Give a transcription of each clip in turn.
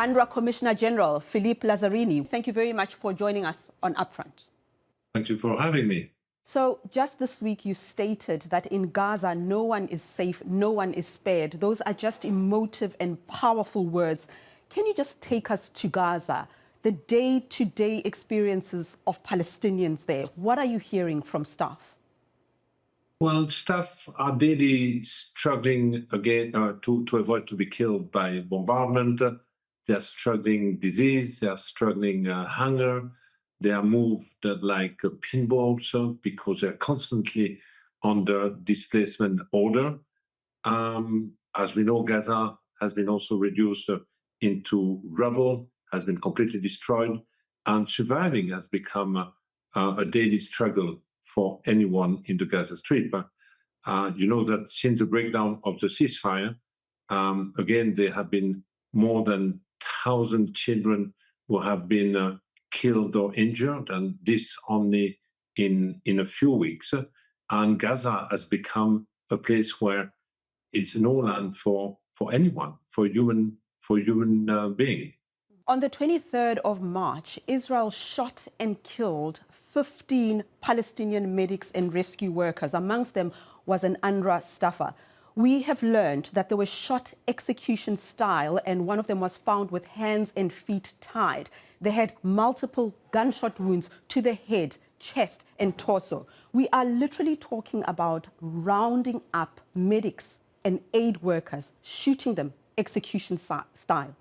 UNRWA Commissioner General Philippe Lazzarini, thank you very much for joining us on UpFront. Thank you for having me. So just this week you stated that in Gaza no one is safe, no one is spared. Those are just emotive and powerful words. Can you just take us to Gaza, the day-to-day experiences of Palestinians there? What are you hearing from staff? Well, staff are daily struggling again to avoid to be killed by bombardment. They're struggling disease, they're struggling hunger. They are moved like pinballs because they're constantly under displacement order. As we know, Gaza has been also reduced into rubble, has been completely destroyed, and surviving has become a daily struggle for anyone in the Gaza Strip. You know that since the breakdown of the ceasefire, again, there have been more than 1,000 children who have been killed or injured, and this only in a few weeks. And Gaza has become a place where it's no land for anyone, for human being. On the 23rd of March, Israel shot and killed 15 Palestinian medics and rescue workers. Amongst them was an UNRWA staffer. We have learned that they were shot execution style, and one of them was found with hands and feet tied. They had multiple gunshot wounds to the head, chest and torso. We are literally talking about rounding up medics and aid workers, shooting them execution style.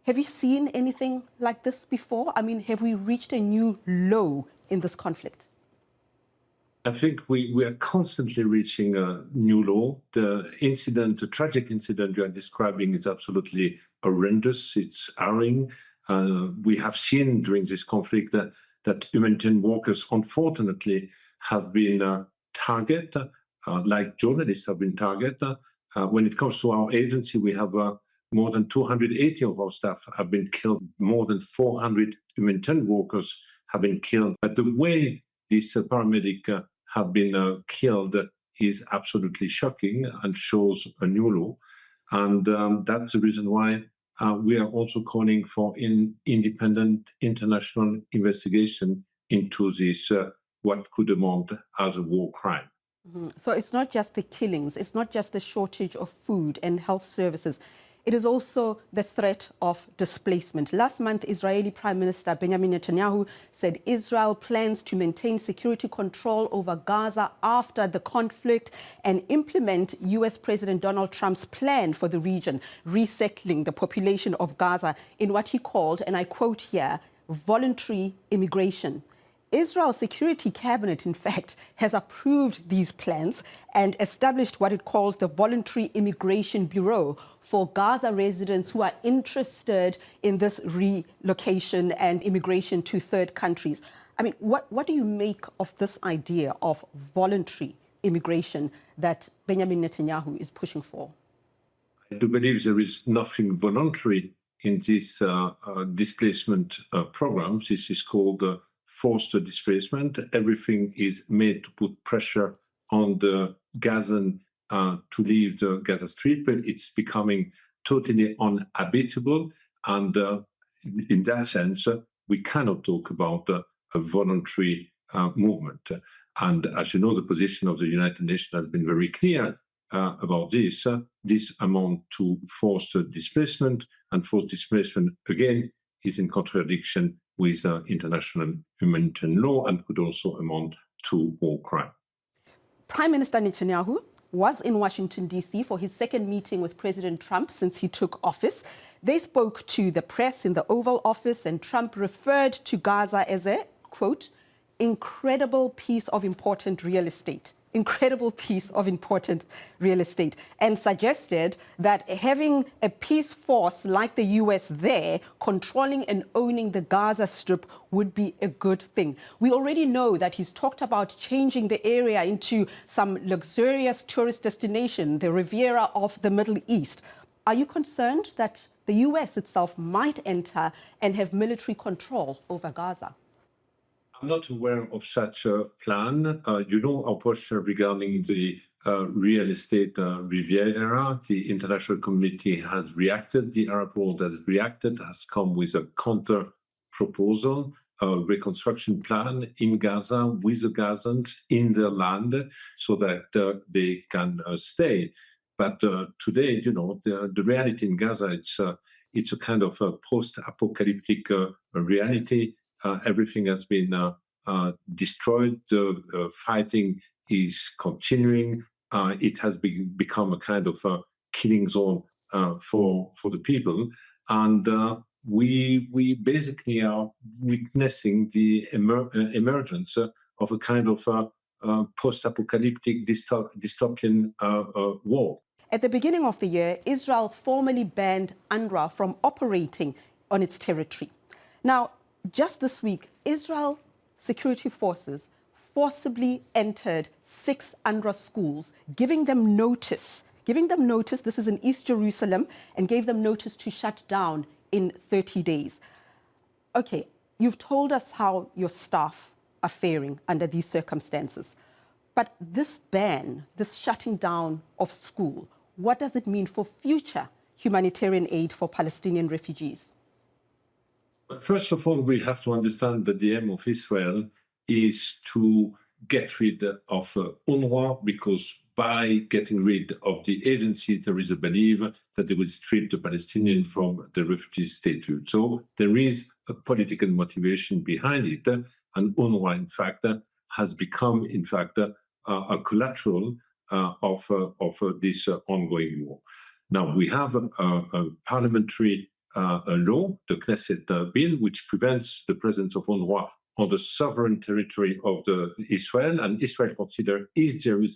Have you seen anything like this before? I mean, have we reached a new low in this conflict? I think we are constantly reaching a new low. The tragic incident you are describing is absolutely horrendous. It's harrowing. We have seen during this conflict that humanitarian workers, unfortunately, have been targeted, like journalists have been targeted. When it comes to our agency, we have more than 280 of our staff have been killed. More than 400 humanitarian workers have been killed. But the way these paramedics have been killed is absolutely shocking and shows a new low. And that's the reason why we are also calling for independent international investigation into this, what could amount as a war crime. So it's not just the killings, it's not just the shortage of food and health services. It is also the threat of displacement. Last month, Israeli Prime Minister Benjamin Netanyahu said Israel plans to maintain security control over Gaza after the conflict and implement US President Donald Trump's plan for the region, resettling the population of Gaza in what he called, and I quote here, voluntary immigration. Israel's Security Cabinet, in fact, has approved these plans and established what it calls the Voluntary Immigration Bureau for Gaza residents who are interested in this relocation and immigration to third countries. I mean, what do you make of this idea of voluntary immigration that Benjamin Netanyahu is pushing for? I do believe there is nothing voluntary in this displacement program. This is called forced displacement. Everything is made to put pressure on the Gazan to leave the Gaza Strip. It's becoming totally uninhabitable. And in that sense, we cannot talk about a voluntary movement. And as you know, the position of the United Nations has been very clear about this. This amount to forced displacement, and forced displacement, again, is in contradiction with international humanitarian law and could also amount to war crime. Prime Minister Netanyahu was in Washington, D.C. for his second meeting with President Trump since he took office. They spoke to the press in the Oval Office, and Trump referred to Gaza as a, quote, incredible piece of important real estate. Incredible piece of important real estate, and suggested that having a peace force like the US there controlling and owning the Gaza Strip would be a good thing. We already know that he's talked about changing the area into some luxurious tourist destination, the Riviera of the Middle East. Are you concerned that the US itself might enter and have military control over Gaza? I'm not aware of such a plan. You know our posture regarding the real estate Riviera. The international community has reacted. The Arab world has reacted, has come with a counter proposal, a reconstruction plan in Gaza with the Gazans in their land so that they can stay. But today, the reality in Gaza, it's a kind of a post-apocalyptic reality. Everything has been destroyed. The fighting is continuing. It has become a kind of killing zone for the people, and we basically are witnessing the emergence of a kind of post-apocalyptic dystopian war. At the beginning of the year, Israel formally banned UNRWA from operating on its territory. Now, just this week, Israel security forces forcibly entered 6 UNRWA schools, giving them notice, this is in East Jerusalem, and gave them notice to shut down in 30 days. Okay, you've told us how your staff are faring under these circumstances. But this ban, this shutting down of school, what does it mean for future humanitarian aid for Palestinian refugees? First of all, we have to understand that the aim of Israel is to get rid of UNRWA, because by getting rid of the agency, there is a belief that they will strip the Palestinians from the refugee status. So there is a political motivation behind it, and UNRWA, in fact, has become, a collateral of this ongoing war. Now, we have a parliamentary law, the Knesset bill, which prevents the presence of UNRWA on the sovereign territory of Israel, and Israel considers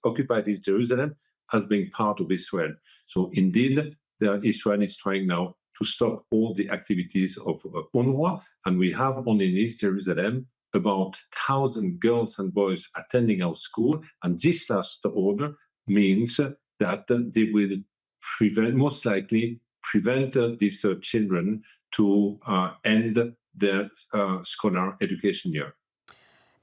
occupied East Jerusalem as being part of Israel. So indeed, Israel is trying now to stop all the activities of UNRWA, and we have only in East Jerusalem about 1,000 girls and boys attending our school, and this last order means that they will most likely prevent these children to end their scholar education year.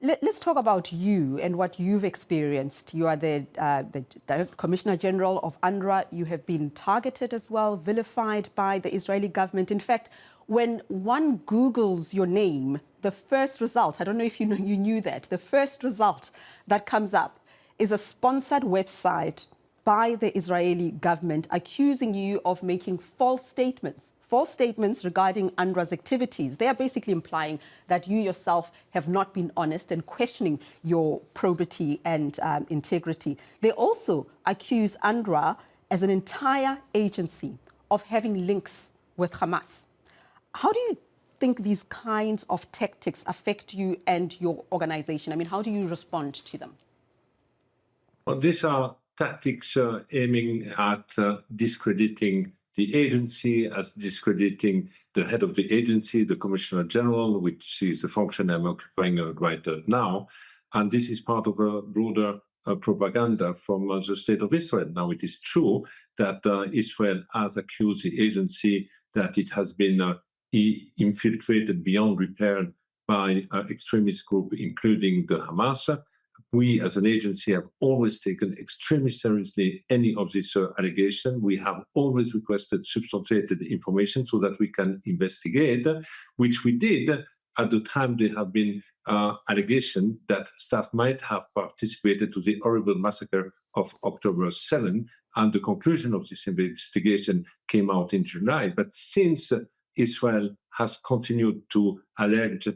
Let's talk about you and what you've experienced. You are the Commissioner General of UNRWA. You have been targeted as well, vilified by the Israeli government. In fact, when one Googles your name, the first result, I don't know if you knew that, the first result that comes up is a sponsored website by the Israeli government accusing you of making false statements regarding UNRWA's activities. They are basically implying that you yourself have not been honest and questioning your probity and integrity. They also accuse UNRWA as an entire agency of having links with Hamas. How do you think these kinds of tactics affect you and your organization? I mean, how do you respond to them? Well, these are tactics aiming at discrediting the agency, as discrediting the head of the agency, the Commissioner General, which is the function I'm occupying right now. And this is part of a broader propaganda from the State of Israel. Now, it is true that Israel has accused the agency that it has been infiltrated beyond repair by extremist groups, including the Hamas. We, as an agency, have always taken extremely seriously any of this allegation. We have always requested substantiated information so that we can investigate, which we did at the time there have been allegations that staff might have participated to the horrible massacre of October 7, and the conclusion of this investigation came out in July. But since Israel has continued to allege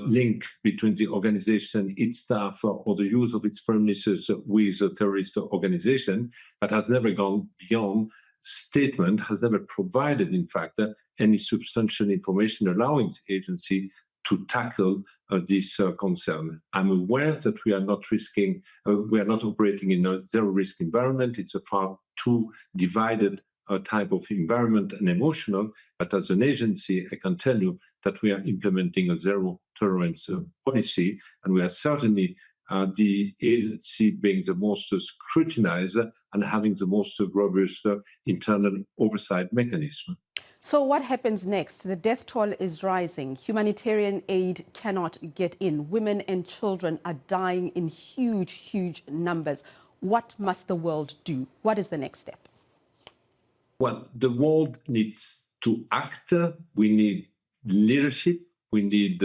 link between the organization, its staff, or the use of its premises with a terrorist organization, but has never gone beyond statement, has never provided, in fact, any substantial information allowing the agency to tackle this concern. I'm aware that we are not operating in a zero-risk environment. It's a far too divided type of environment and emotional, but as an agency, I can tell you that we are implementing a zero-tolerance policy, and we are certainly the agency being the most scrutinized and having the most robust internal oversight mechanism. So what happens next? The death toll is rising. Humanitarian aid cannot get in. Women and children are dying in huge, huge numbers. What must the world do? What is the next step? Well, the world needs to act. We need leadership. We need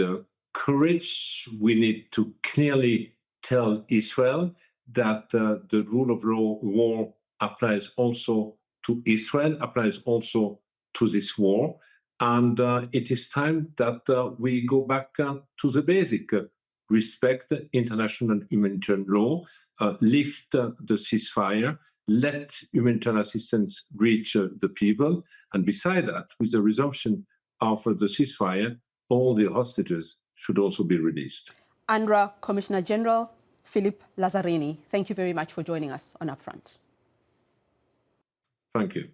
courage. We need to clearly tell Israel that the rule of war applies also to Israel, applies also to this war. And it is time that we go back to the basic. Respect international humanitarian law, lift the ceasefire, let humanitarian assistance reach the people. And beside that, with the resumption of the ceasefire, all the hostages should also be released. UNRWA Commissioner General Philippe Lazzarini, thank you very much for joining us on UpFront. Thank you.